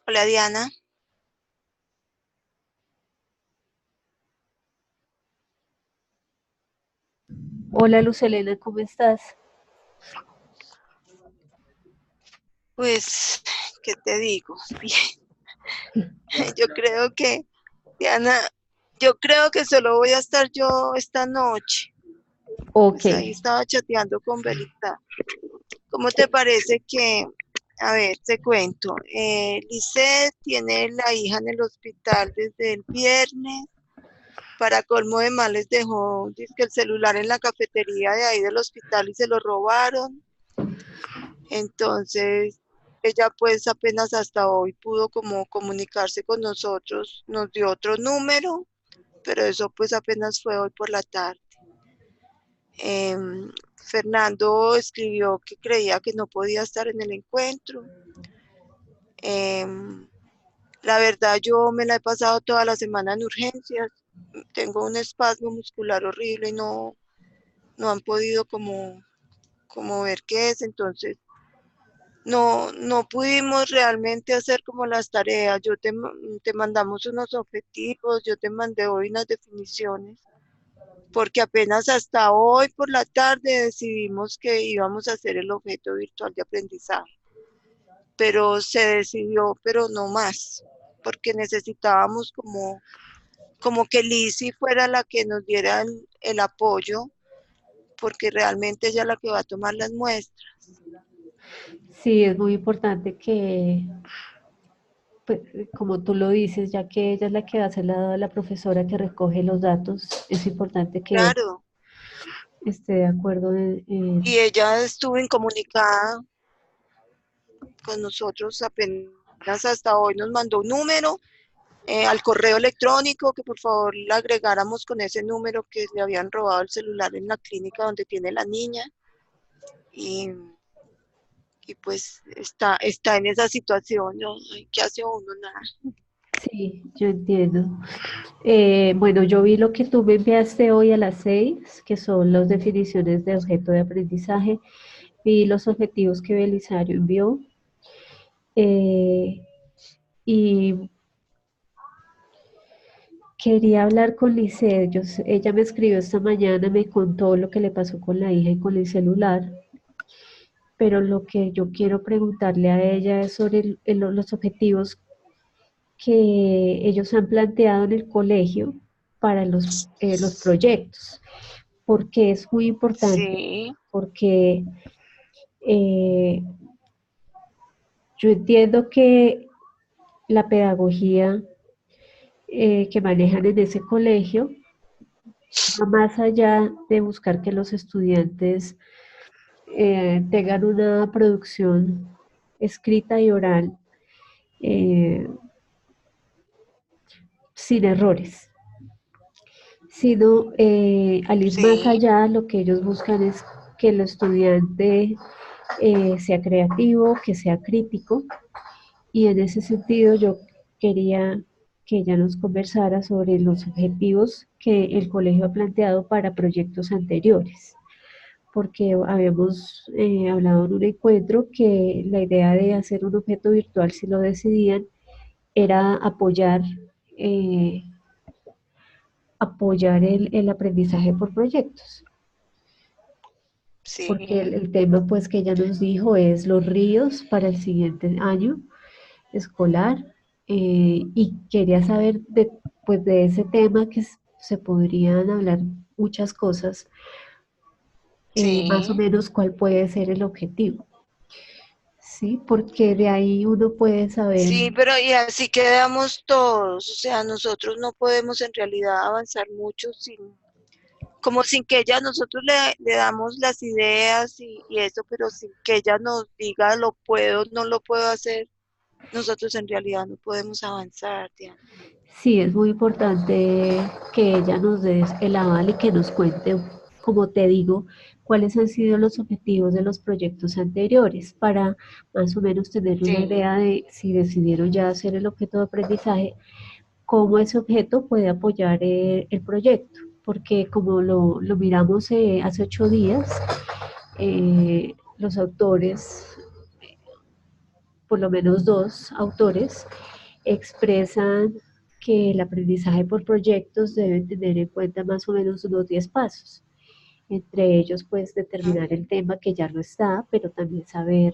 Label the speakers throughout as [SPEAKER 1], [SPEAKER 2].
[SPEAKER 1] Hola Diana,
[SPEAKER 2] Hola Luz Helena, ¿cómo estás?
[SPEAKER 1] pues, ¿qué te digo? Bien, yo creo que, Diana, yo creo que solo voy a estar yo esta noche.
[SPEAKER 2] Ok,
[SPEAKER 1] Pues ahí estaba chateando con Belita. ¿Cómo te parece que, a ver, te cuento, Lisette tiene la hija en el hospital desde el viernes. Para colmo de males dejó dizque el celular en la cafetería de ahí del hospital y se lo robaron. Entonces, ella pues apenas hasta hoy pudo como comunicarse con nosotros, nos dio otro número, pero eso pues apenas fue hoy por la tarde. Fernando escribió que creía que no podía estar en el encuentro. Em, la verdad yo me la he pasado toda la semana en urgencias, tengo un espasmo muscular horrible y no han podido como ver qué es, entonces no pudimos realmente hacer como las tareas. Te mandamos unos objetivos, yo te mandé hoy unas definiciones, porque apenas hasta hoy por la tarde decidimos que íbamos a hacer el objeto virtual de aprendizaje, pero se decidió, pero no más, porque necesitábamos como que Lizzy fuera la que nos diera el apoyo, porque realmente ella es la que va a tomar las muestras.
[SPEAKER 2] sí, es muy importante que, pues, como tú lo dices, ya que ella es la que va a ser la profesora que recoge los datos, es importante que
[SPEAKER 1] Claro,
[SPEAKER 2] esté de acuerdo
[SPEAKER 1] y ella estuvo incomunicada con nosotros apenas hasta hoy, nos mandó un número al correo electrónico que por favor le agregáramos con ese número que le habían robado el celular en la clínica donde tiene la niña y, y pues está en esa situación, ¿no? Ay, ¿qué hace uno? Nada.
[SPEAKER 2] sí, yo entiendo. Bueno, yo vi lo que tú me enviaste hoy a las 6, que son las definiciones de objeto de aprendizaje, vi los objetivos que Belisario envió, eh, y quería hablar con Lice. Ella me escribió esta mañana, me contó lo que le pasó con la hija y con el celular, pero lo que yo quiero preguntarle a ella es sobre los objetivos que ellos han planteado en el colegio para los proyectos, porque es muy importante,
[SPEAKER 1] Sí,
[SPEAKER 2] porque eh, yo entiendo que la pedagogía que manejan en ese colegio va más allá de buscar que los estudiantes tengan una producción escrita y oral eh, sin errores, sino al ir más
[SPEAKER 1] sí,
[SPEAKER 2] allá, lo que ellos buscan es que el estudiante sea creativo, que sea crítico, y en ese sentido yo quería que ella nos conversara sobre los objetivos que el colegio ha planteado para proyectos anteriores, porque habíamos hablado en un encuentro que la idea de hacer un objeto virtual, si lo decidían, era eh, apoyar el aprendizaje por proyectos, porque
[SPEAKER 1] sí.
[SPEAKER 2] el tema pues que ella nos dijo es los ríos para el siguiente año escolar, y quería saber pues de ese tema que se podrían hablar muchas cosas, más o
[SPEAKER 1] Sí,
[SPEAKER 2] menos cuál puede ser el objetivo, ¿sí? Porque de ahí uno puede saber.
[SPEAKER 1] sí, pero y así quedamos todos, o sea, nosotros no podemos en realidad avanzar mucho como sin que ella, nosotros le damos las ideas y eso, pero sin que ella nos diga lo puedo, no lo puedo hacer, nosotros en realidad no podemos avanzar, Diana.
[SPEAKER 2] Sí, es muy importante que ella nos dé el aval y que nos cuente, como te digo, cuáles han sido los objetivos de los proyectos anteriores para más o menos tener una
[SPEAKER 1] Sí,
[SPEAKER 2] idea de si decidieron ya hacer el objeto de aprendizaje, cómo ese objeto puede apoyar el proyecto. Porque como lo miramos hace 8 días, los autores por lo menos dos autores expresan que el aprendizaje por proyectos debe tener en cuenta más o menos unos 10 pasos. Entre ellos, pues determinar el tema que ya no está, pero también saber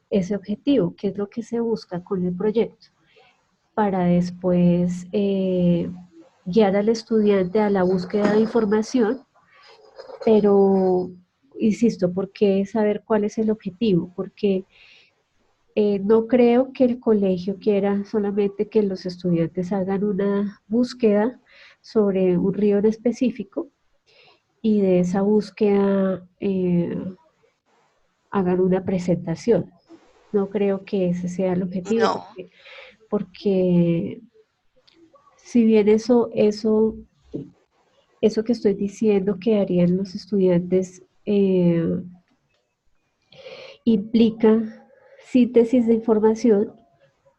[SPEAKER 2] ese objetivo, qué es lo que se busca con el proyecto, para después guiar al estudiante a la búsqueda de información, pero insisto, ¿por qué saber cuál es el objetivo? Porque no creo que el colegio quiera solamente que los estudiantes hagan una búsqueda sobre un río en específico y de esa búsqueda hagan una presentación. No creo que ese sea el objetivo
[SPEAKER 1] No,
[SPEAKER 2] porque si bien eso que estoy diciendo que harían los estudiantes implica síntesis de información,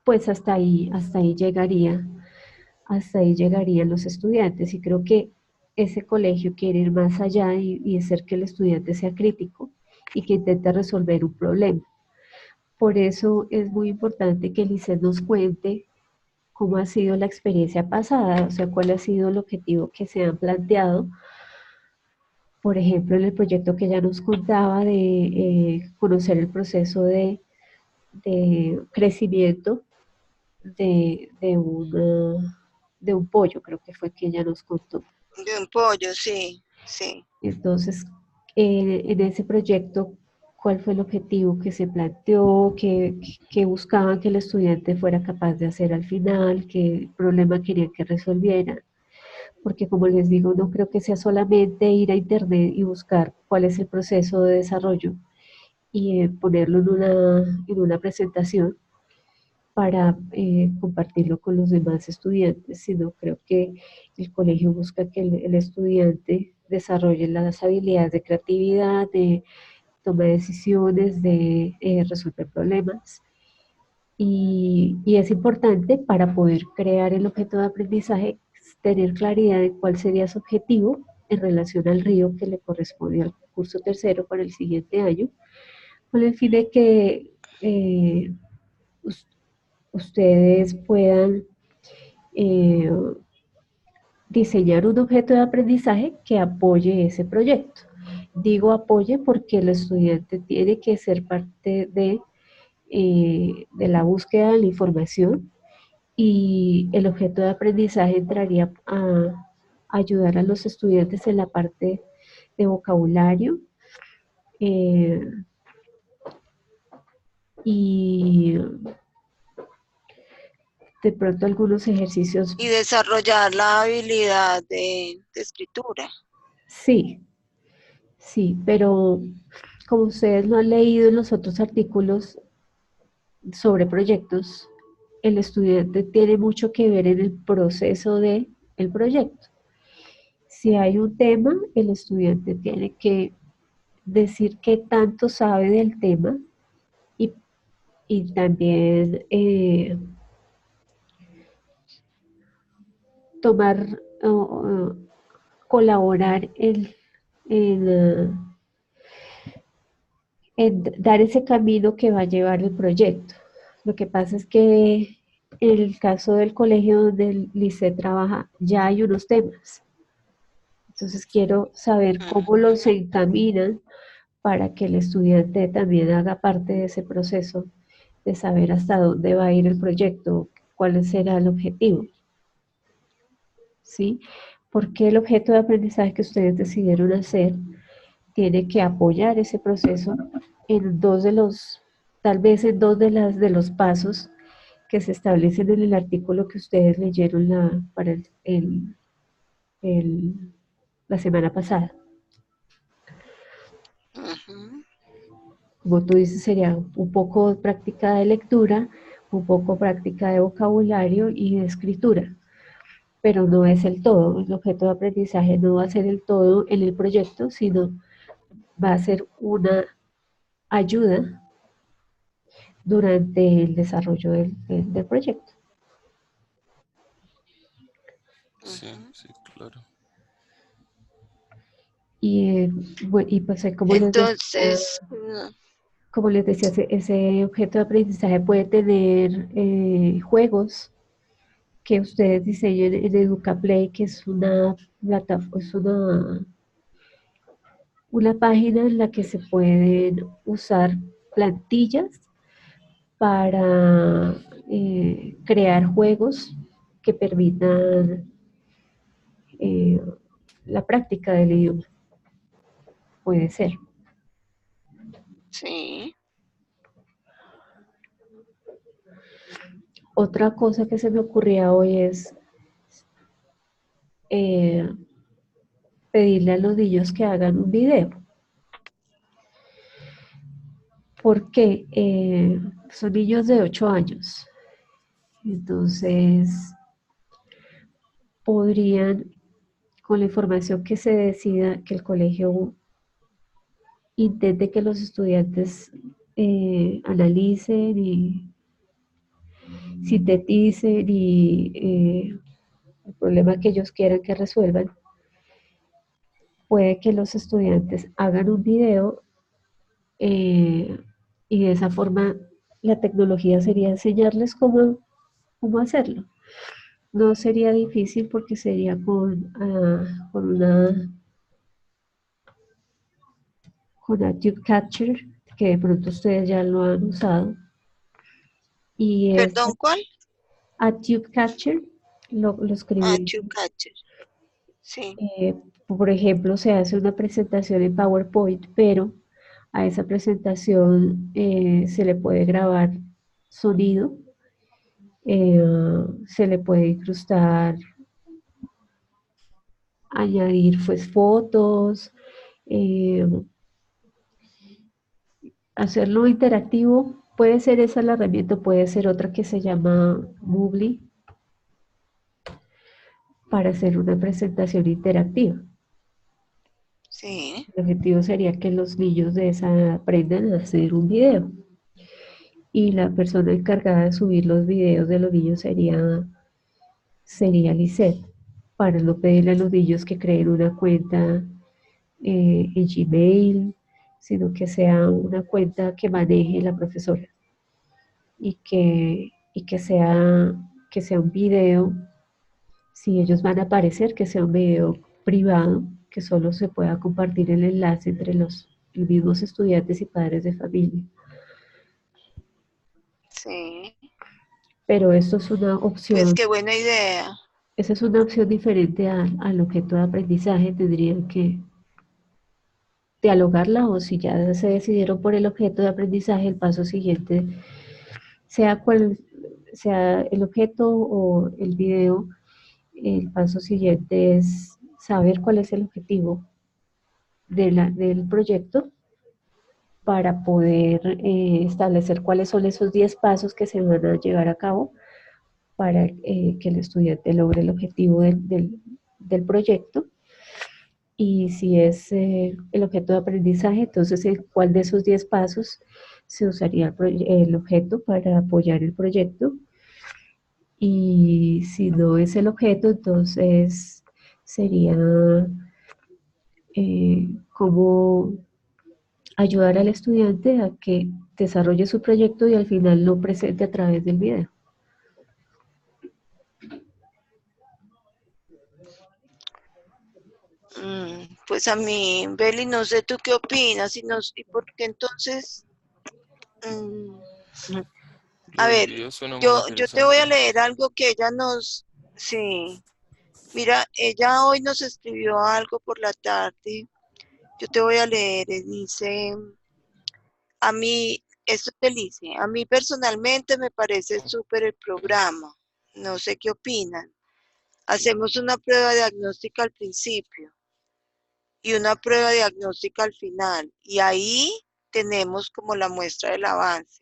[SPEAKER 2] pues hasta ahí llegarían los estudiantes. Y creo que ese colegio quiere ir más allá y hacer que el estudiante sea crítico y que intente resolver un problema. Por eso es muy importante que el ICES nos cuente cómo ha sido la experiencia pasada, o sea, cuál ha sido el objetivo que se han planteado. Por ejemplo, en el proyecto que ya nos contaba de conocer el proceso de crecimiento de un pollo, creo que fue que ella nos contó.
[SPEAKER 1] de un pollo, sí, sí.
[SPEAKER 2] Entonces, en ese proyecto, ¿cuál fue el objetivo que se planteó? ¿Qué buscaban que el estudiante fuera capaz de hacer al final? ¿Qué problema querían que resolviera? Porque como les digo, no creo que sea solamente ir a internet y buscar cuál es el proceso de desarrollo y ponerlo en una presentación para compartirlo con los demás estudiantes, sino creo que el colegio busca que el estudiante desarrolle las habilidades de creatividad, de toma de decisiones, de resolver problemas. Y es importante para poder crear el objeto de aprendizaje tener claridad de cuál sería su objetivo en relación al río que le corresponde al curso tercero para el siguiente año, con el fin de que eh, ustedes puedan eh, diseñar un objeto de aprendizaje que apoye ese proyecto. Digo apoye porque el estudiante tiene que ser parte de la búsqueda de la información y el objeto de aprendizaje entraría a ayudar a los estudiantes en la parte de vocabulario eh, y de pronto algunos ejercicios.
[SPEAKER 1] Y desarrollar la habilidad de escritura.
[SPEAKER 2] Sí, sí, pero como ustedes lo han leído en los otros artículos sobre proyectos, el estudiante tiene mucho que ver en el proceso de el proyecto. Si hay un tema, el estudiante tiene que decir qué tanto sabe del tema y, y también tomar o colaborar en dar ese camino que va a llevar el proyecto. Lo que pasa es que en el caso del colegio donde el liceo trabaja, ya hay unos temas. Entonces quiero saber cómo los
[SPEAKER 1] Ujú,
[SPEAKER 2] encaminan para que el estudiante también haga parte de ese proceso de saber hasta dónde va a ir el proyecto, cuál será el objetivo, ¿sí? Porque el objeto de aprendizaje que ustedes decidieron hacer tiene que apoyar ese proceso en dos de los, tal vez en dos de los pasos que se establecen en el artículo que ustedes leyeron para el, la semana pasada.
[SPEAKER 1] ujú.
[SPEAKER 2] Como tú dices, sería un poco práctica de lectura, un poco práctica de vocabulario y de escritura, pero no es el todo. El objeto de aprendizaje no va a ser el todo en el proyecto, sino va a ser una ayuda durante el desarrollo del proyecto.
[SPEAKER 3] Sí,
[SPEAKER 1] Ujú.
[SPEAKER 3] sí, claro.
[SPEAKER 2] Y, bueno, y pues como les decía,
[SPEAKER 1] Entonces, no.
[SPEAKER 2] como les decía, ese objeto de aprendizaje puede tener juegos que ustedes diseñen en EducaPlay, que es una plataforma, es una página en la que se pueden usar plantillas para crear juegos que permitan eh, la práctica del idioma. Puede ser.
[SPEAKER 1] Sí.
[SPEAKER 2] Otra cosa que se me ocurría hoy es eh, pedirle a los niños que hagan un video. Porque son niños de 8 años. Entonces, podrían, con la información que se decida, que el colegio intente que los estudiantes analicen y sinteticen y el problema que ellos quieran que resuelvan, puede que los estudiantes hagan un video eh, y de esa forma la tecnología sería enseñarles cómo hacerlo. No sería difícil porque sería con una Tube Catcher, que de pronto ustedes ya lo han usado. Y es
[SPEAKER 1] Perdón, ¿cuál?
[SPEAKER 2] a Tube Catcher, lo
[SPEAKER 1] Ah,
[SPEAKER 2] escribí.
[SPEAKER 1] to catcher. Sí,
[SPEAKER 2] Por ejemplo, se hace una presentación en PowerPoint, pero a esa presentación se le puede grabar sonido, se le puede incrustar, añadir pues, fotos, eh, hacerlo interactivo. Puede ser esa la herramienta, puede ser otra que se llama Moodle para hacer una presentación interactiva.
[SPEAKER 1] sí,
[SPEAKER 2] El objetivo sería que los niños de esa edad aprendan a hacer un video y la persona encargada de subir los videos de los niños sería Lisette, para no pedirle a los niños que creen una cuenta en Gmail, sino que sea una cuenta que maneje la profesora y que sea un video, si ellos van a aparecer, que sea un video privado, que solo se pueda compartir el enlace entre los mismos estudiantes y padres de familia.
[SPEAKER 1] sí.
[SPEAKER 2] Pero esto es una
[SPEAKER 1] Pues
[SPEAKER 2] opción,
[SPEAKER 1] qué buena idea.
[SPEAKER 2] esa es una opción diferente al objeto de aprendizaje, tendrían que dialogarla o si ya se decidieron por el objeto de aprendizaje, el paso siguiente, sea cual sea el objeto o el video, el paso siguiente es saber cuál es el objetivo del proyecto para poder establecer cuáles son esos 10 pasos que se van a llevar a cabo para que el estudiante logre el objetivo del proyecto. Y si es el objeto de aprendizaje, entonces en cuál de esos 10 pasos se usaría el objeto para apoyar el proyecto. Y si no es el objeto, entonces sería cómo ayudar al estudiante a que desarrolle su proyecto y al final lo presente a través del video.
[SPEAKER 1] Pues a mí, Beli, no sé tú qué opinas y por qué entonces, mm, a
[SPEAKER 3] Lo del
[SPEAKER 1] ver,
[SPEAKER 3] video suena muy
[SPEAKER 1] yo te voy a
[SPEAKER 3] interesante.
[SPEAKER 1] leer algo que ella sí, mira, ella hoy nos escribió algo por la tarde, yo te voy a leer, dice, a mí, esto te dice, a mí personalmente me parece súper el programa, no sé qué opinan. Hacemos una prueba diagnóstica al principio y una prueba diagnóstica al final. Y ahí tenemos como la muestra del avance.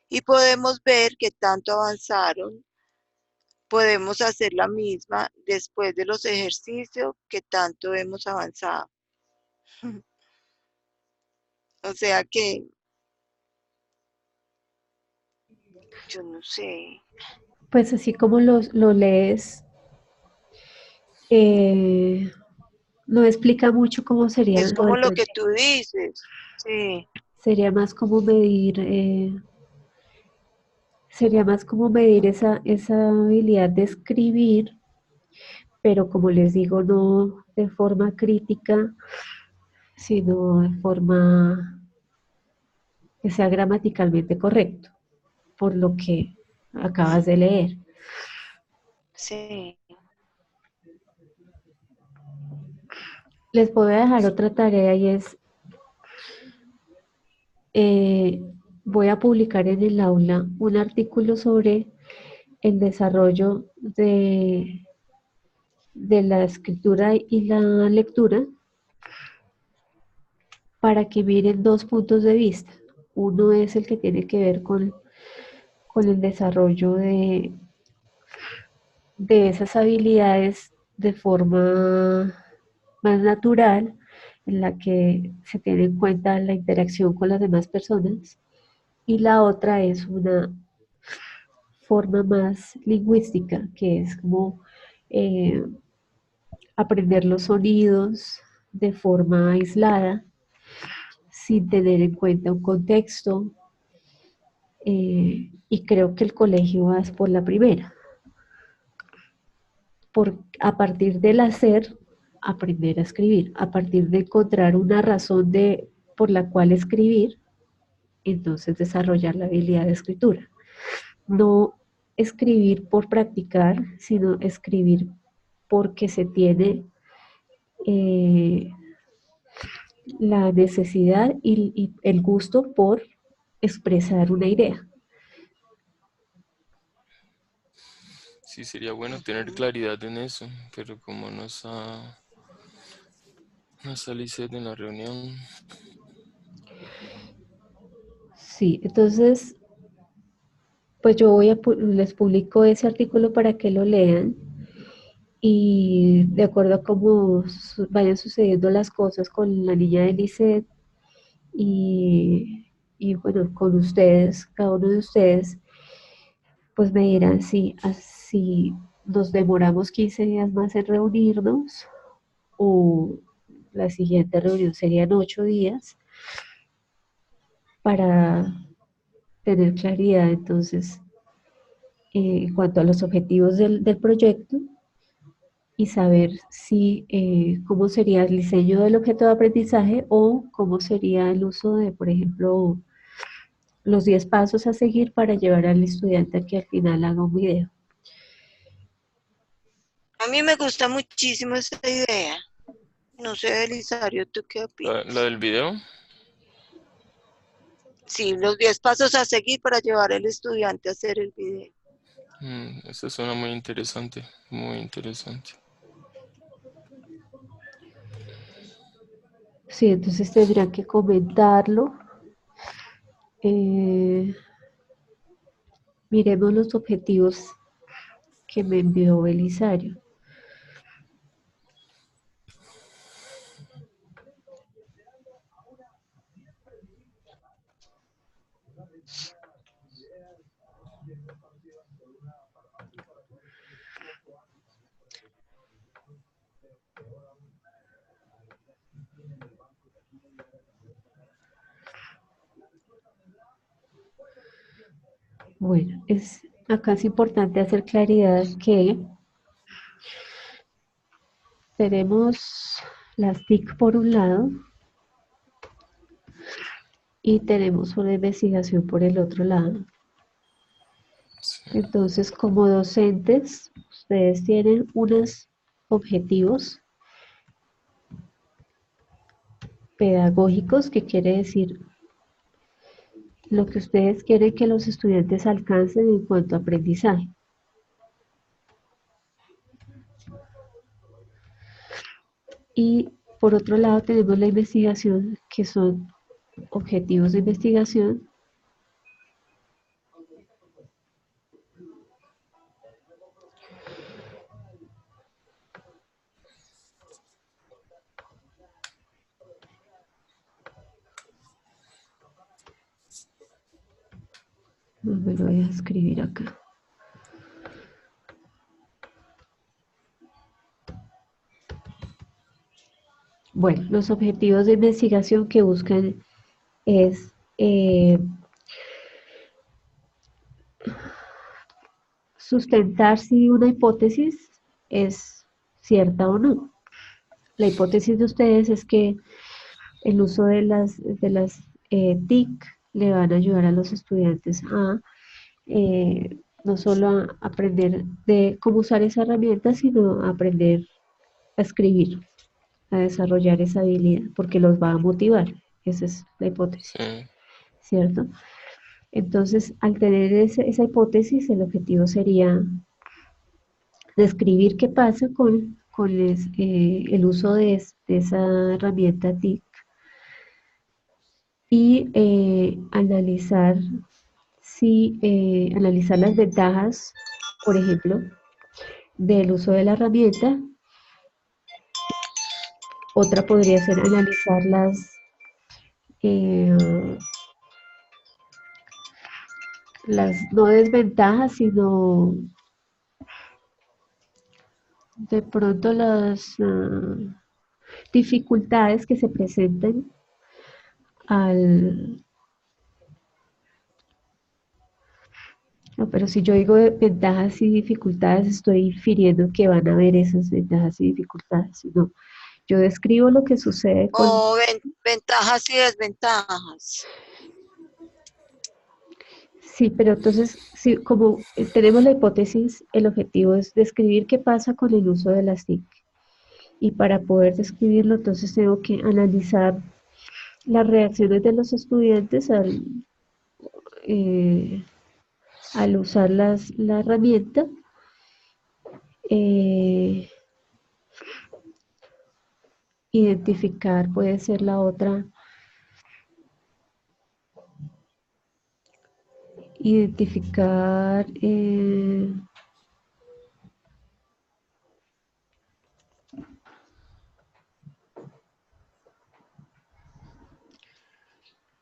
[SPEAKER 1] Y podemos ver que tanto avanzaron. Podemos hacer la misma después de los ejercicios que tanto hemos avanzado. O sea que, yo no sé.
[SPEAKER 2] Pues así como lo lees, no explica mucho cómo sería
[SPEAKER 1] Es
[SPEAKER 2] lo
[SPEAKER 1] como
[SPEAKER 2] del
[SPEAKER 1] lo que
[SPEAKER 2] proyecto.
[SPEAKER 1] tú dices. Sí,
[SPEAKER 2] sería más como medir, esa habilidad de escribir, pero como les digo, no de forma crítica, sino de forma que sea gramaticalmente correcto, por lo que acabas de leer.
[SPEAKER 1] Sí.
[SPEAKER 2] Les voy a dejar otra tarea y es, eh, voy a publicar en el aula un artículo sobre el desarrollo de la escritura y la lectura para que miren dos puntos de vista. Uno es el que tiene que ver con el desarrollo de esas habilidades de forma más natural, en la que se tiene en cuenta la interacción con las demás personas, y la otra es una forma más lingüística, que es como eh, aprender los sonidos de forma aislada, sin tener en cuenta un contexto, y creo que el colegio va por la primera, a partir del hacer, aprender a escribir, a partir de encontrar una razón por la cual escribir, entonces desarrollar la habilidad de escritura. No escribir por practicar, sino escribir porque se tiene eh, la necesidad y el gusto por expresar una idea.
[SPEAKER 3] Sí, sería bueno tener claridad en eso, pero como no está Lisette en la reunión.
[SPEAKER 2] Sí, entonces, pues yo les publico ese artículo para que lo lean y de acuerdo a cómo vayan sucediendo las cosas con la niña de Lisette y bueno, con ustedes, cada uno de ustedes, pues me dirán si nos demoramos 15 días más en reunirnos o la siguiente reunión serían 8 días para tener claridad entonces en cuanto a los objetivos del proyecto y saber cómo sería el diseño del objeto de aprendizaje o cómo sería el uso de, por ejemplo, los 10 pasos a seguir para llevar al estudiante a que al final haga un video.
[SPEAKER 1] A mí me gusta muchísimo esta idea. No sé, Belisario, ¿tú qué
[SPEAKER 3] La
[SPEAKER 1] opinas?
[SPEAKER 3] del video,
[SPEAKER 1] Sí, los 10 pasos a seguir para llevar al estudiante a hacer el video.
[SPEAKER 3] esa suena muy interesante, muy interesante.
[SPEAKER 2] Sí, entonces tendrían que comentarlo. Eh, Miremos los objetivos que me envió Belisario. Bueno, acá es importante hacer claridad que tenemos las TIC por un lado y tenemos una investigación por el otro lado.
[SPEAKER 3] Sí.
[SPEAKER 2] Entonces, como docentes, ustedes tienen unos objetivos pedagógicos, que quiere decir lo que ustedes quieren que los estudiantes alcancen en cuanto a aprendizaje. Y por otro lado tenemos la investigación, que son objetivos de investigación. No me lo voy a escribir acá. Bueno, los objetivos de investigación que buscan es sustentar si una hipótesis es cierta o no. La hipótesis de ustedes es que el uso de las TIC le van a ayudar a los estudiantes a no solo a aprender de cómo usar esa herramienta, sino a aprender a escribir, a desarrollar esa habilidad, porque los va a motivar. Esa es la hipótesis,
[SPEAKER 3] Sí.
[SPEAKER 2] ¿cierto? Entonces, al tener esa hipótesis, el objetivo sería describir qué pasa con el uso de esa herramienta TIC y analizar las ventajas, por ejemplo, del uso de la herramienta. Otra podría ser analizar eh, las no desventajas, sino de pronto las dificultades que se presenten al... No, pero si yo digo ventajas y dificultades, estoy infiriendo que van a haber esas ventajas y dificultades, sino yo describo lo que sucede con...
[SPEAKER 1] O ventajas y desventajas.
[SPEAKER 2] Sí, pero entonces, sí, como tenemos la hipótesis, el objetivo es describir qué pasa con el uso de las TIC. Y para poder describirlo, entonces tengo que analizar las reacciones de los estudiantes eh, al usar la herramienta. eh, Identificar puede ser la otra. Identificar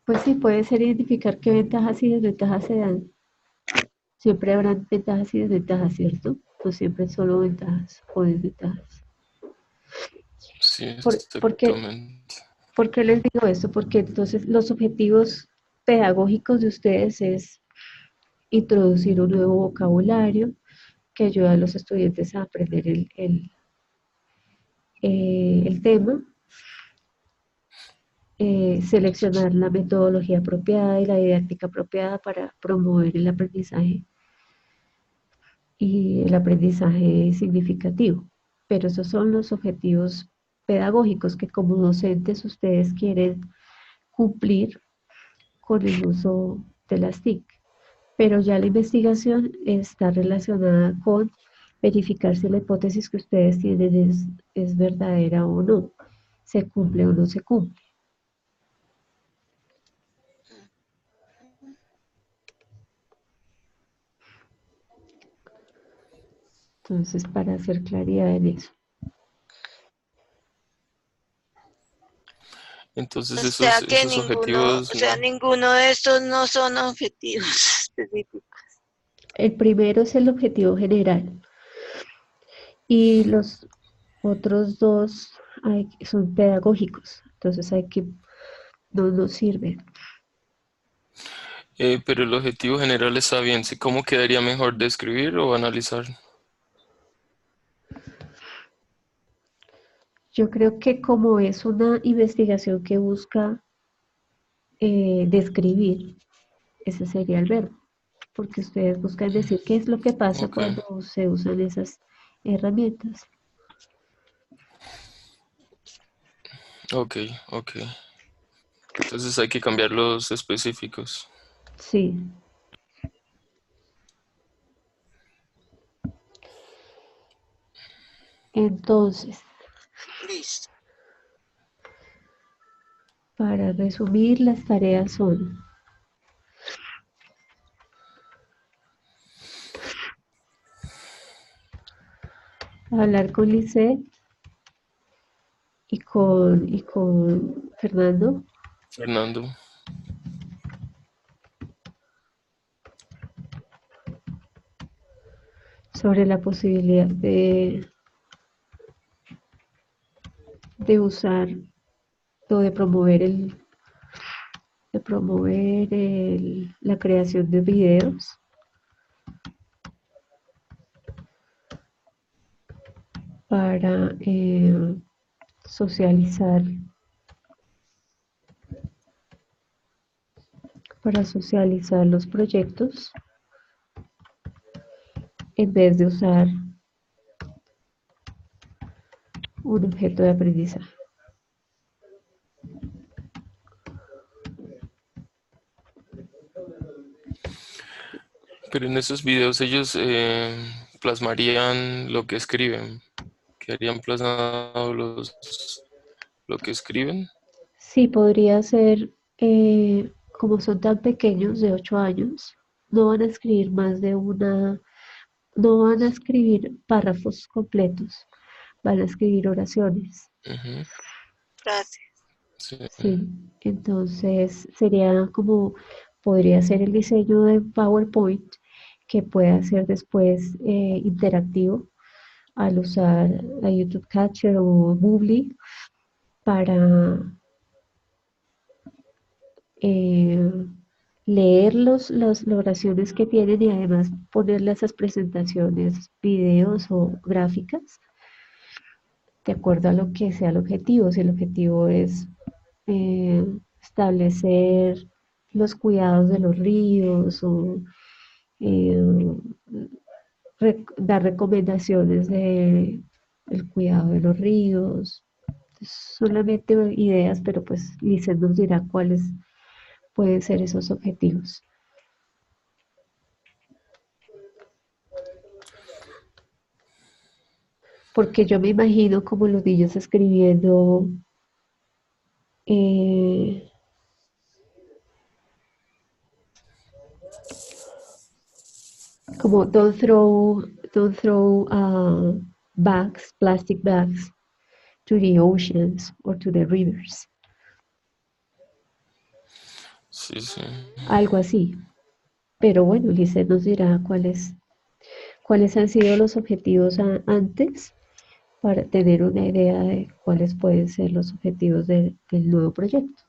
[SPEAKER 2] pues sí, puede ser identificar qué ventajas y desventajas se dan. Siempre habrán ventajas y desventajas, ¿cierto? No siempre solo ventajas o desventajas.
[SPEAKER 3] Sí,
[SPEAKER 2] ¿Por qué,
[SPEAKER 3] exactamente.
[SPEAKER 2] por qué les digo esto? Porque entonces los objetivos pedagógicos de ustedes es introducir un nuevo vocabulario que ayude a los estudiantes a aprender el tema, seleccionar la metodología apropiada y la didáctica apropiada para promover el aprendizaje y el aprendizaje significativo. Pero esos son los objetivos pedagógicos que como docentes ustedes quieren cumplir con el uso de las TIC. Pero ya la investigación está relacionada con verificar si la hipótesis que ustedes tienen es verdadera o no, se cumple o no se cumple. Entonces, para hacer claridad en eso.
[SPEAKER 3] Entonces
[SPEAKER 1] O sea que
[SPEAKER 3] esos objetivos,
[SPEAKER 1] ninguno de estos no son objetivos específicos.
[SPEAKER 2] El primero es el objetivo general y los otros dos son pedagógicos, entonces no nos sirven.
[SPEAKER 3] pero el objetivo general está bien. ¿Sí? ¿Cómo quedaría mejor describir o analizar?
[SPEAKER 2] Yo creo que como es una investigación que busca describir, ese sería el verbo, porque ustedes buscan decir qué es lo que pasa
[SPEAKER 3] Ok,
[SPEAKER 2] cuando se usan esas herramientas.
[SPEAKER 3] ok, ok. Entonces hay que cambiar los específicos.
[SPEAKER 2] Sí, entonces,
[SPEAKER 1] Listo.
[SPEAKER 2] para resumir, las tareas son hablar con Lisette y con Fernando
[SPEAKER 3] Fernando,
[SPEAKER 2] sobre la posibilidad de usar o de promover de promover la creación de videos para socializar, los proyectos en vez de usar un objeto de aprendizaje.
[SPEAKER 3] Pero en esos videos ellos plasmarían lo que escriben, quedarían plasmados lo que escriben.
[SPEAKER 2] Sí, podría ser, como son tan pequeños, de 8 años, no van a escribir más de una, no van a escribir párrafos completos, van a escribir oraciones.
[SPEAKER 3] Ujú,
[SPEAKER 1] Gracias.
[SPEAKER 3] sí.
[SPEAKER 2] Sí, entonces sería como, podría ser el diseño de PowerPoint que pueda ser después interactivo al usar a YouTube Catcher o Moodle para eh, leer las oraciones que tienen y además ponerle esas presentaciones, videos o gráficas de acuerdo a lo que sea el objetivo. Si el objetivo es eh, establecer los cuidados de los ríos o eh, dar recomendaciones de el cuidado de los ríos. Solamente ideas, pero pues Lizeth nos dirá cuáles pueden ser esos objetivos. Porque yo me imagino como los niños escribiendo eh, como don't throw bags, plastic bags to the oceans or to the rivers.
[SPEAKER 3] Sí, sí.
[SPEAKER 2] Algo así. Pero bueno, Lizeth nos dirá cuáles han sido los objetivos antes para tener una idea de cuáles pueden ser los objetivos del nuevo proyecto.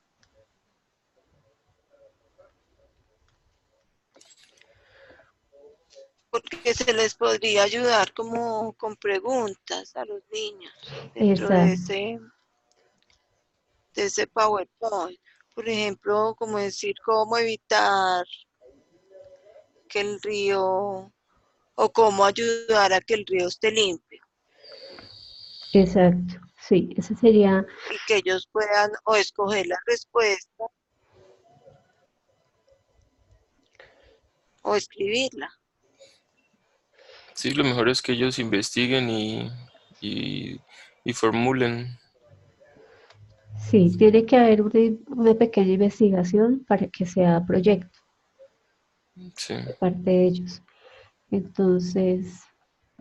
[SPEAKER 1] Porque se les podría ayudar como con preguntas a los niños dentro
[SPEAKER 2] Exacto,
[SPEAKER 1] de ese PowerPoint. Por ejemplo, como decir cómo evitar que el río o cómo ayudar a que el río esté limpio
[SPEAKER 2] exacto. Sí, ese sería,
[SPEAKER 1] y que ellos puedan o escoger la respuesta o escribirla.
[SPEAKER 3] Sí, lo mejor es que ellos investiguen y, y formulen.
[SPEAKER 2] sí, tiene que haber una pequeña investigación para que sea proyecto
[SPEAKER 3] Sí.
[SPEAKER 2] de parte de ellos. Entonces,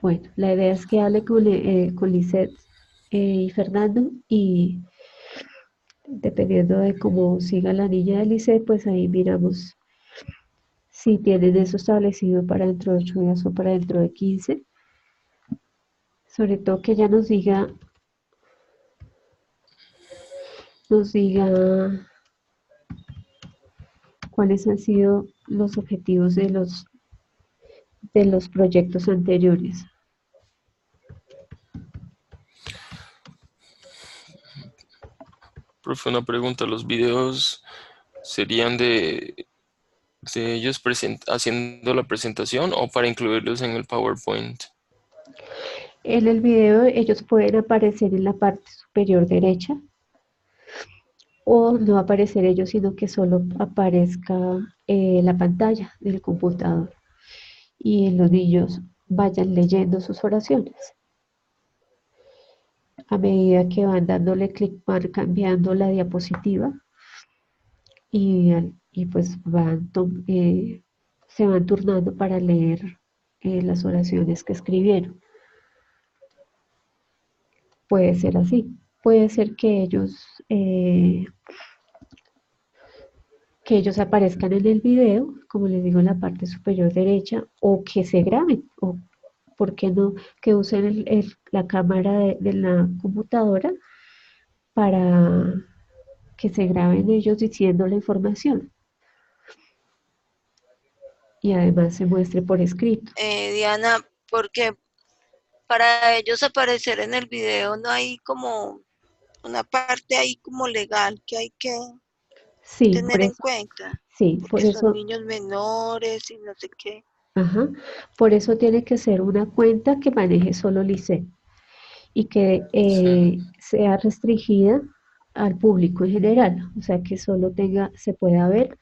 [SPEAKER 2] bueno, la idea es que hable con Lisette y Fernando y dependiendo de cómo siga la niña de Lisette, pues ahí miramos si tienen eso establecido para dentro de 8 días o para dentro de 15. Sobre todo que ella nos diga cuáles han sido los objetivos de los proyectos anteriores.
[SPEAKER 3] Profe, una pregunta. ¿Los videos serían de ellos haciendo la presentación o para incluirlos en el PowerPoint?
[SPEAKER 2] En el video ellos pueden aparecer en la parte superior derecha o no aparecer ellos, sino que solo aparezca la pantalla del computador y los niños vayan leyendo sus oraciones. A medida que van dándole clic, van cambiando la diapositiva y pues se van turnando para leer las oraciones que escribieron. Puede ser así. Puede ser que ellos aparezcan en el video, como les digo, en la parte superior derecha, o que se graben, o por qué no, que usen la cámara de la computadora para que se graben ellos diciendo la información y además se muestre por escrito.
[SPEAKER 1] Diana, porque para ellos aparecer en el video no hay como una parte ahí como legal que hay que
[SPEAKER 2] Sí,
[SPEAKER 1] tener en cuenta,
[SPEAKER 2] por
[SPEAKER 1] porque son
[SPEAKER 2] eso,
[SPEAKER 1] niños menores y no sé qué.
[SPEAKER 2] ajá, por eso tiene que ser una cuenta que maneje solo LICEN y que
[SPEAKER 3] Sí.
[SPEAKER 2] sea restringida al público en general, o sea que solo se pueda ver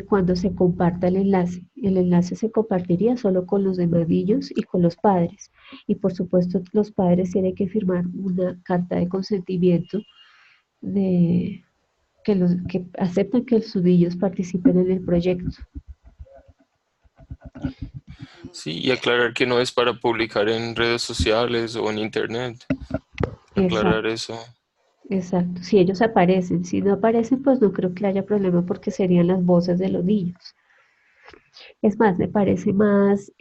[SPEAKER 2] cuando se comparta el enlace. El enlace se compartiría solo con los demás niños y con los padres. Y por supuesto los padres tienen que firmar una carta de consentimiento de que aceptan que sus niños participen en el proyecto.
[SPEAKER 3] Sí, y aclarar que no es para publicar en redes sociales o en internet. Aclarar
[SPEAKER 2] Exacto,
[SPEAKER 3] eso.
[SPEAKER 2] exacto. Si ellos aparecen, si no aparecen, pues no creo que haya problema porque serían las voces de los niños. Es más, me parece más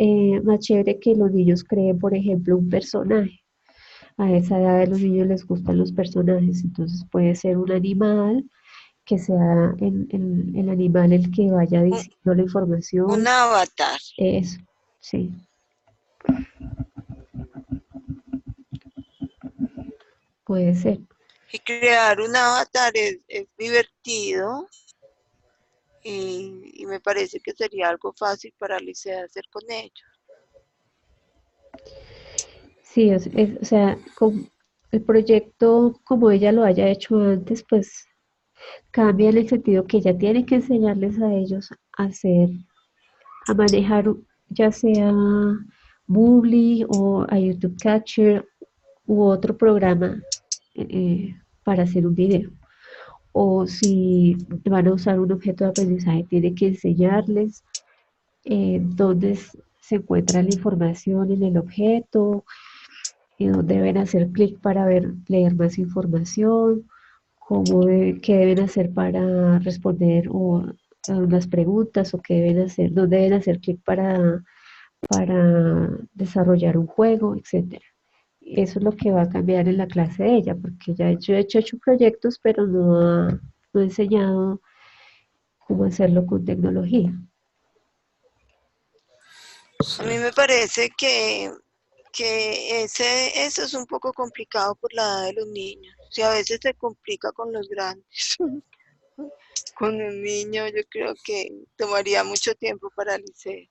[SPEAKER 2] chévere que los niños creen, por ejemplo, un personaje. A esa edad de los niños les gustan los personajes, entonces puede ser un animal, que sea el animal el que vaya
[SPEAKER 1] Un,
[SPEAKER 2] diciendo la
[SPEAKER 1] un
[SPEAKER 2] información.
[SPEAKER 1] avatar.
[SPEAKER 2] Eso, sí, puede ser.
[SPEAKER 1] Y crear un avatar es divertido y me parece que sería algo fácil para Alicia de hacer con ellos.
[SPEAKER 2] Sí, o sea, el proyecto, como ella lo haya hecho antes, pues cambia en el sentido que ella tiene que enseñarles a ellos a hacer, a manejar ya sea Moodle o a YouTube Catcher u otro programa para hacer un video. O si van a usar un objeto de aprendizaje, tiene que enseñarles dónde se encuentra la información en el objeto, y dónde deben hacer clic para leer más información, qué deben hacer para responder a unas preguntas o qué deben hacer, dónde deben hacer clic para desarrollar un juego, etcétera. Eso es lo que va a cambiar en la clase de ella, porque ya yo he hecho proyectos, pero no he enseñado cómo hacerlo con tecnología.
[SPEAKER 1] A
[SPEAKER 3] Sí.
[SPEAKER 1] mí me parece eso es un poco complicado por la edad de los niños. Si a veces se complica con los grandes. Con un niño yo creo que tomaría mucho tiempo para Alice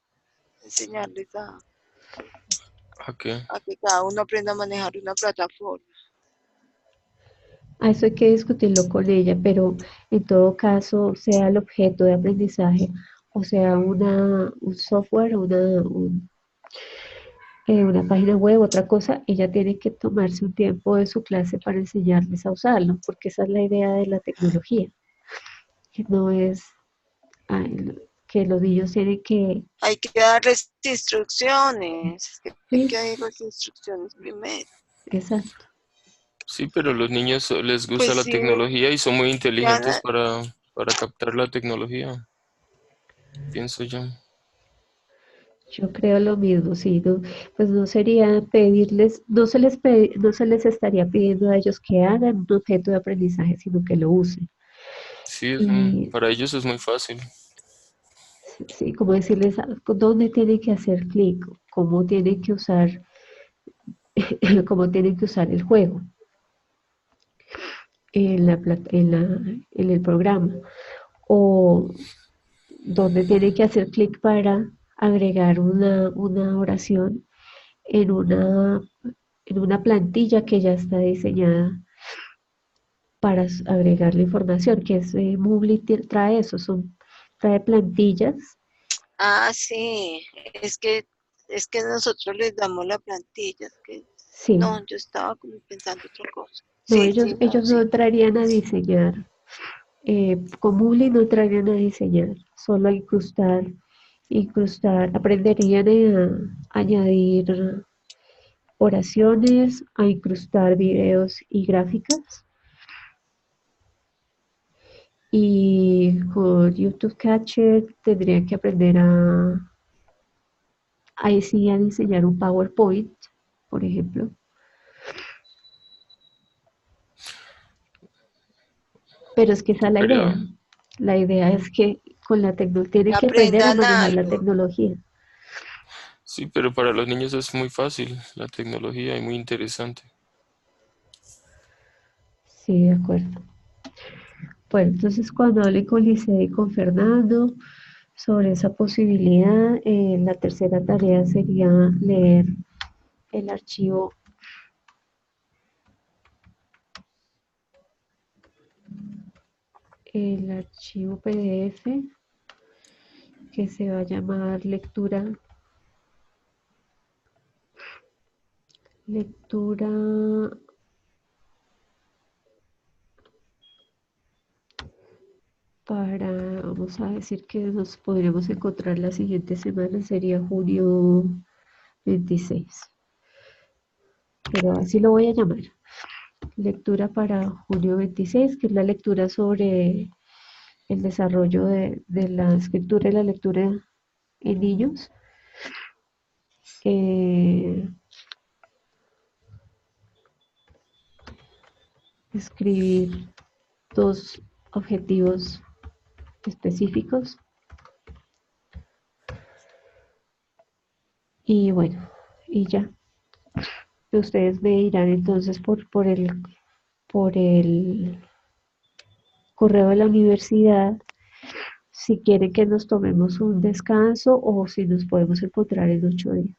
[SPEAKER 1] enseñarles
[SPEAKER 3] ¿A qué?
[SPEAKER 1] a que cada uno aprenda a manejar una plataforma.
[SPEAKER 2] A eso hay que discutirlo con ella, pero en todo caso, sea el objeto de aprendizaje o sea un software, una página web, otra cosa, ella tiene que tomarse un tiempo de su clase para enseñarles a usarlo, porque esa es la idea de la tecnología, que no es que los niños tienen que,
[SPEAKER 1] Hay que darles instrucciones, hay
[SPEAKER 2] sí,
[SPEAKER 1] que darles instrucciones primero.
[SPEAKER 2] exacto.
[SPEAKER 3] Sí, pero los niños les gusta
[SPEAKER 1] Pues
[SPEAKER 3] la
[SPEAKER 1] sí,
[SPEAKER 3] tecnología y son muy inteligentes
[SPEAKER 1] Diana,
[SPEAKER 3] para captar la tecnología, pienso yo.
[SPEAKER 2] Yo creo lo mismo, sí, no, pues no sería pedirles, no se les estaría pidiendo a ellos que hagan un objeto de aprendizaje, sino que lo usen.
[SPEAKER 3] Sí,
[SPEAKER 2] Y
[SPEAKER 3] para ellos es muy fácil.
[SPEAKER 2] sí, como decirles dónde tienen que hacer clic, cómo tienen que usar, cómo tienen que usar el juego en el programa, o dónde tienen que hacer clic para agregar una oración en en una plantilla que ya está diseñada para agregar la información, que es Moodle trae eso, trae plantillas,
[SPEAKER 1] sí, es que nosotros les damos la plantilla, que
[SPEAKER 2] sí,
[SPEAKER 1] no, yo estaba como pensando otra cosa.
[SPEAKER 2] no,
[SPEAKER 1] Sí, sí, no,
[SPEAKER 2] ellos no
[SPEAKER 1] sí.
[SPEAKER 2] entrarían a diseñar, con Moodle no entrarían a diseñar, solo a incrustar, aprenderían a añadir oraciones, a incrustar videos y gráficas. Y con YouTube Catcher tendrían que aprender ahí sí a diseñar un PowerPoint, por ejemplo. Pero es que esa es la
[SPEAKER 3] Pero
[SPEAKER 2] idea. La idea es que con la tecnología tienen que aprender a
[SPEAKER 1] aprendan
[SPEAKER 2] manejar la
[SPEAKER 1] algo.
[SPEAKER 2] tecnología.
[SPEAKER 3] sí, pero para los niños es muy fácil la tecnología y muy interesante.
[SPEAKER 2] Sí, de acuerdo. Bueno, entonces cuando hable con Lice y con Fernando sobre esa posibilidad, la tercera tarea sería leer el archivo, el archivo PDF que se va a llamar lectura para, vamos a decir que nos podríamos encontrar la siguiente semana, sería junio 26, pero así lo voy a llamar. Lectura para junio 26, que es la lectura sobre el desarrollo de la escritura y la lectura en niños. Eh, escribir dos objetivos específicos y bueno, y ya. Ustedes me dirán entonces por el correo de la universidad si quieren que nos tomemos un descanso o si nos podemos encontrar en 8 días.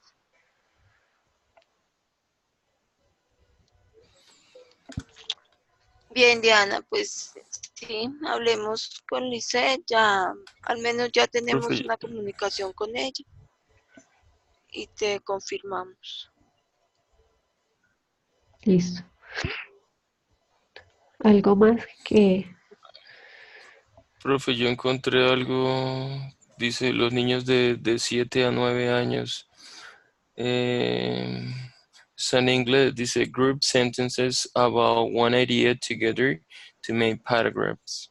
[SPEAKER 1] Bien, Diana, pues sí, hablemos con Lisette, ya al menos ya tenemos
[SPEAKER 3] Profe,
[SPEAKER 1] una comunicación con ella y te confirmamos.
[SPEAKER 2] Listo. Algo más que
[SPEAKER 3] profe, yo encontré algo, dice los niños de 7 a 9 años. Eh, está en inglés, dice group sentences about one idea together to make paragraphs.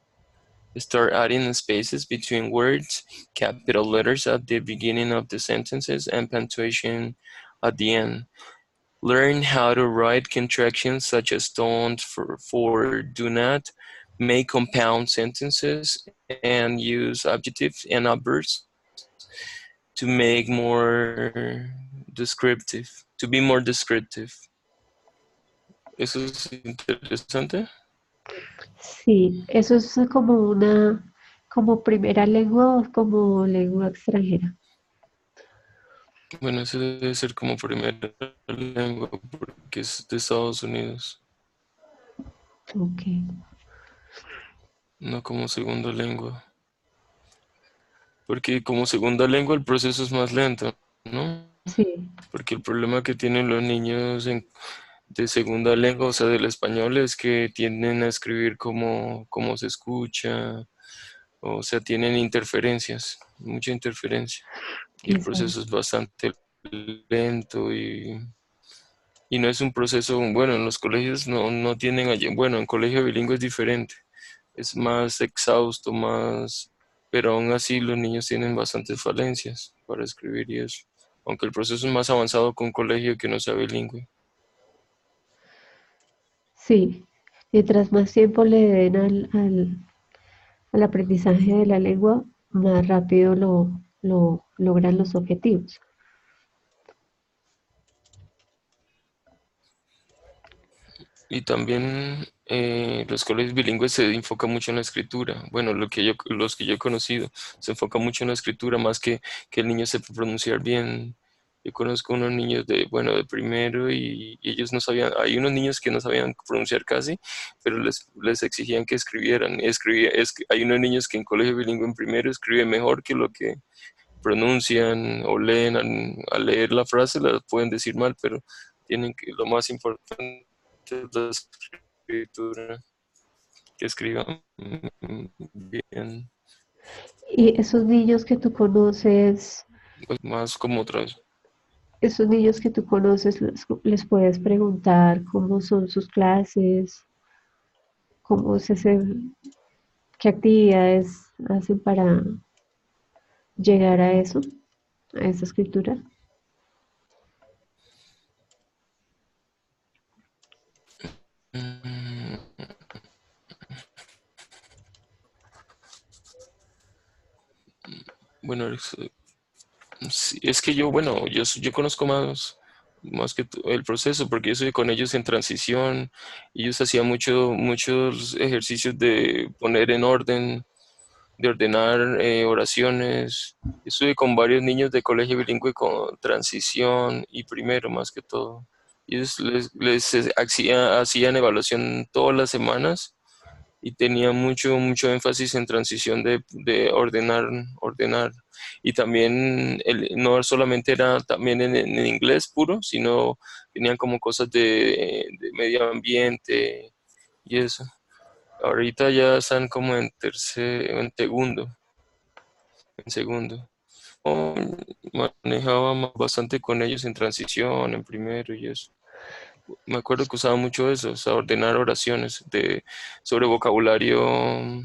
[SPEAKER 3] Start adding spaces between words, capital letters at the beginning of the sentences, and punctuation at the end. Learn how to write contractions such as don't for do not, make compound sentences, and use adjectives and adverbs to make more descriptive, to be more descriptive. Eso es interesante.
[SPEAKER 2] sí, eso es como primera lengua o como lengua extranjera.
[SPEAKER 3] Bueno, ese debe ser como primera lengua porque es de Estados Unidos,
[SPEAKER 2] Ok,
[SPEAKER 3] no como segunda lengua. Porque como segunda lengua el proceso es más lento, ¿no?
[SPEAKER 2] sí,
[SPEAKER 3] Porque el problema que tienen los niños de segunda lengua, o sea, del español, es que tienden a escribir como se escucha, o sea, tienen interferencias, mucha interferencia. Y el proceso
[SPEAKER 2] exacto.
[SPEAKER 3] es bastante lento y no es un proceso, bueno, en los colegios no tienen, bueno, en colegio bilingüe es diferente, es más exhausto, más, pero aún así los niños tienen bastantes falencias para escribir y eso, aunque el proceso es más avanzado con un colegio que no sea bilingüe.
[SPEAKER 2] Sí, mientras más tiempo le den al aprendizaje de la lengua, más rápido lo logran los objetivos.
[SPEAKER 3] Y también los colegios bilingües se enfocan mucho en la escritura. Bueno, los que yo he conocido se enfoca mucho en la escritura más que el niño sepa pronunciar bien. Yo conozco unos niños bueno, de primero y ellos no sabían, hay unos niños que no sabían pronunciar casi, pero les exigían que escribieran. Hay unos niños que en colegio bilingüe en primero escriben mejor que lo que pronuncian o leen. Al leer la frase la pueden decir mal, pero lo más importante es la escritura, que escriban bien,
[SPEAKER 2] Y esos niños que tú conoces,
[SPEAKER 3] pues más como otras.
[SPEAKER 2] les puedes preguntar cómo son sus clases, cómo se hacen, qué actividades hacen para llegar a eso, a esa escritura.
[SPEAKER 3] Mm, Bueno, sí, es que yo, bueno, yo conozco más que el proceso, porque yo estoy con ellos en transición. Ellos hacían muchos ejercicios de poner en orden, de ordenar oraciones. Estuve con varios niños de colegio bilingüe con transición y primero más que todo. Ellos hacían evaluación todas las semanas y tenía mucho énfasis en transición de ordenar. Y también no solamente era también en inglés puro, sino tenían como cosas de medio ambiente y eso. Ahorita ya están como en segundo. Oh, manejaba bastante con ellos en transición, en primero y eso. Me acuerdo que usaba mucho eso, o sea, ordenar oraciones sobre vocabulario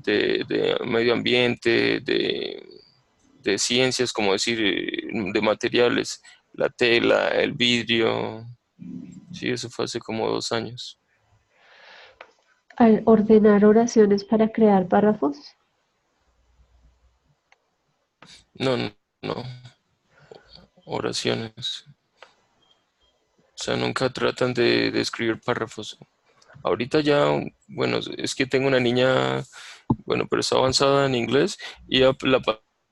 [SPEAKER 3] de medio ambiente, de ciencias, como decir, de materiales, la tela, el vidrio. Sí, eso fue hace como 2 años.
[SPEAKER 2] Al ordenar oraciones para crear párrafos.
[SPEAKER 3] No, no, no, oraciones. O sea, nunca tratan de escribir párrafos. Ahorita ya, bueno, es que tengo una niña, bueno, pero está avanzada en inglés y ya la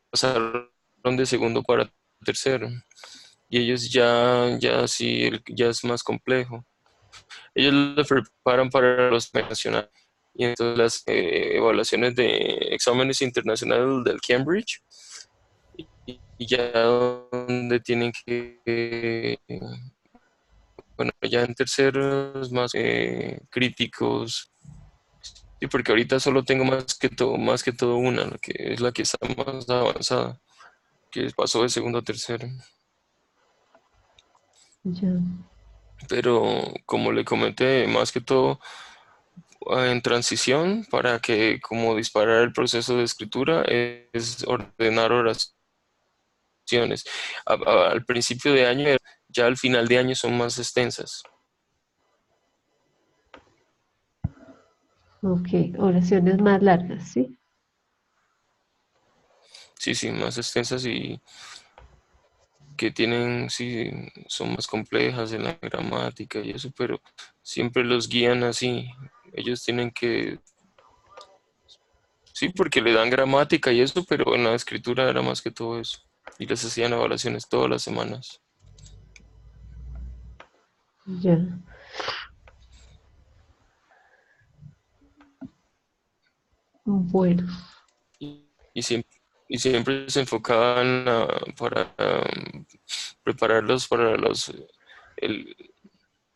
[SPEAKER 3] pasaron de segundo para tercero. Y ellos ya sí, ya es más complejo. Ellos lo preparan para los nacionales. Y entonces las evaluaciones de exámenes internacionales del Cambridge y ya donde tienen bueno, ya en terceros más críticos. Sí, porque ahorita solo tengo más que todo una, la que es la que está más avanzada, que pasó de segundo a tercero.
[SPEAKER 2] Ya.
[SPEAKER 3] Pero como le comenté, más que todo en transición, para que como disparar el proceso de escritura, es ordenar oraciones. Al principio de año, ya al final de año son más extensas.
[SPEAKER 2] Ok, oraciones más largas, ¿sí?
[SPEAKER 3] Sí, sí, más extensas y que tienen, sí, son más complejas en la gramática y eso, pero siempre los guían así. Ellos tienen que, sí, porque le dan gramática y eso, pero en la escritura era más que todo eso. Y les hacían evaluaciones todas las semanas.
[SPEAKER 2] Ya. Bueno,
[SPEAKER 3] Y siempre se enfocaban para prepararlos para el,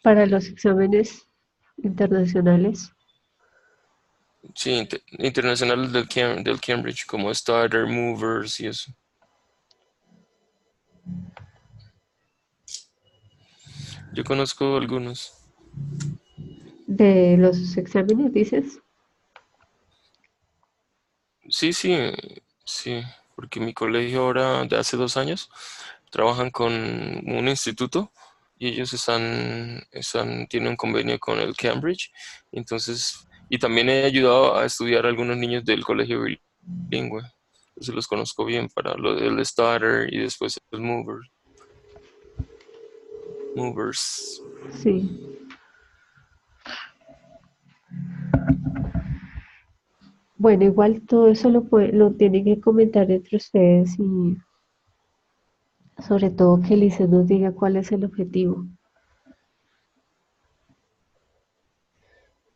[SPEAKER 2] para los exámenes internacionales.
[SPEAKER 3] sí, internacionales del Cambridge, como Starter, Movers y eso. Yo conozco algunos.
[SPEAKER 2] De los exámenes, dices.
[SPEAKER 3] Sí, sí, sí, porque mi colegio ahora, de hace 2 años, trabajan con un instituto y ellos tienen un convenio con el Cambridge, entonces, y también he ayudado a estudiar a algunos niños del colegio bilingüe, entonces los conozco bien para lo del starter y después el movers.
[SPEAKER 2] Sí. Bueno, igual todo eso lo tienen que comentar entre ustedes y sobre todo que Lisa nos diga cuál es el objetivo.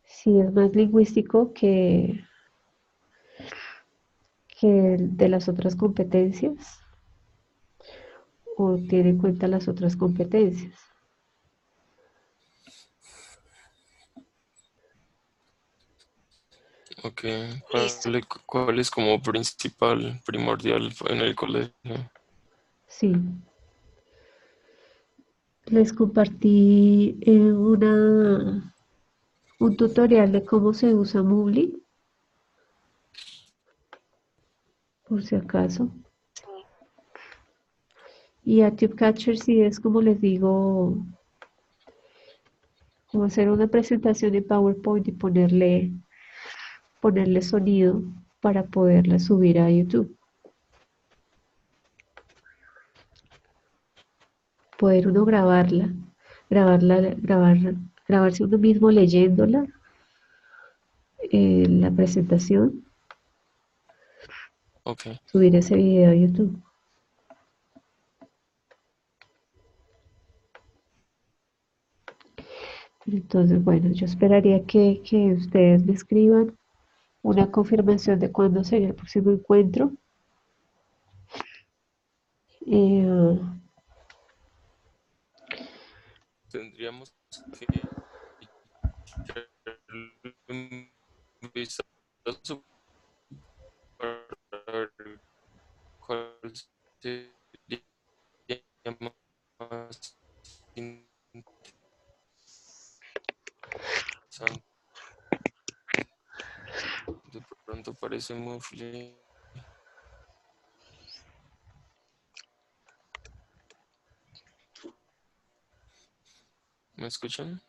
[SPEAKER 2] Si es más lingüístico que el de las otras competencias o tiene en cuenta las otras competencias.
[SPEAKER 3] Ok,
[SPEAKER 1] Listo.
[SPEAKER 3] ¿cuál es como primordial en el colegio?
[SPEAKER 2] Sí, les compartí un tutorial de cómo se usa Moodle, por si acaso. Y a Catcher sí es como les digo, como hacer una presentación en PowerPoint y ponerle sonido para poderla subir a YouTube. poder uno grabarse uno mismo leyéndola, la presentación,
[SPEAKER 3] Okay.
[SPEAKER 2] subir ese video a YouTube. Entonces, bueno, yo esperaría que ustedes me escriban una confirmación de cuándo sería el próximo encuentro. Eh,
[SPEAKER 3] Tendríamos que echarle un vistazo para ver cuál sería más interesante. De pronto parece muffly. ¿Me escuchan?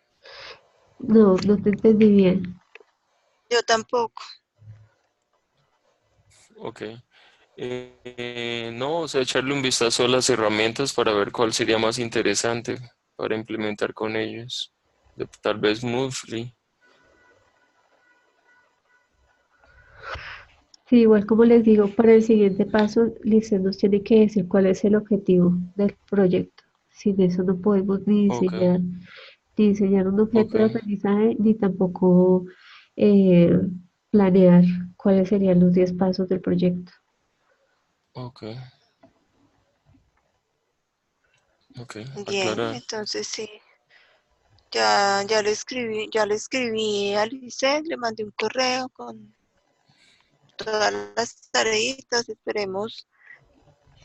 [SPEAKER 2] no, no te entendí bien.
[SPEAKER 1] Yo tampoco.
[SPEAKER 3] Ok. No, o sea, echarle un vistazo a las herramientas para ver cuál sería más interesante para implementar con ellos. Tal vez Movely.
[SPEAKER 2] Sí, igual como les digo, para el siguiente paso, Lice nos tiene que decir cuál es el objetivo del proyecto. Sin eso no podemos
[SPEAKER 3] Ok,
[SPEAKER 2] ni diseñar un
[SPEAKER 3] ok,
[SPEAKER 2] objeto de aprendizaje, ni tampoco eh, planear cuáles serían los 10 pasos del proyecto.
[SPEAKER 3] ok, ok.
[SPEAKER 1] Bien,
[SPEAKER 3] Aclarar.
[SPEAKER 1] entonces sí. Ya le escribí a Lisset, le mandé un correo con todas las tareitas, esperemos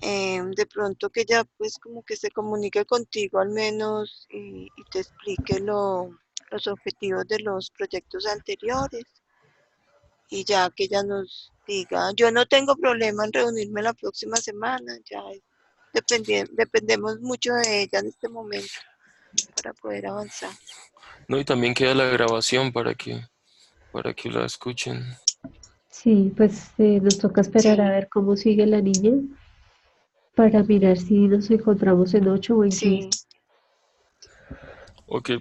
[SPEAKER 1] de pronto que ya pues como que se comunique contigo al menos y te explique los objetivos de los proyectos anteriores y ya que ella nos diga, yo no tengo problema en reunirme la próxima semana, ya dependemos mucho de ella en este momento para poder avanzar.
[SPEAKER 3] No, y también queda la grabación para que la escuchen.
[SPEAKER 2] Sí, pues nos toca esperar a
[SPEAKER 1] Sí,
[SPEAKER 2] ver cómo sigue la niña para mirar si nos encontramos en 8 o en 15.
[SPEAKER 1] sí,
[SPEAKER 3] Ok,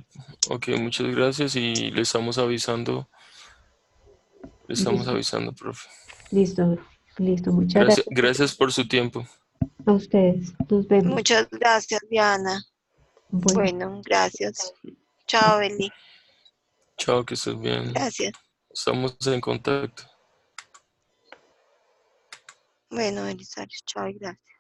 [SPEAKER 3] ok, muchas gracias y le estamos
[SPEAKER 2] Listo,
[SPEAKER 3] avisando, profe.
[SPEAKER 2] listo, listo. Muchas
[SPEAKER 3] Gracias,
[SPEAKER 2] gracias
[SPEAKER 3] gracias por su tiempo.
[SPEAKER 2] a ustedes. Nos vemos.
[SPEAKER 1] muchas gracias, Diana.
[SPEAKER 2] Bueno.
[SPEAKER 1] Bueno, gracias. Chao, Eli.
[SPEAKER 3] Chao, que estés bien.
[SPEAKER 1] Gracias.
[SPEAKER 3] Estamos en contacto.
[SPEAKER 1] Bueno, Elisario, chao y gracias.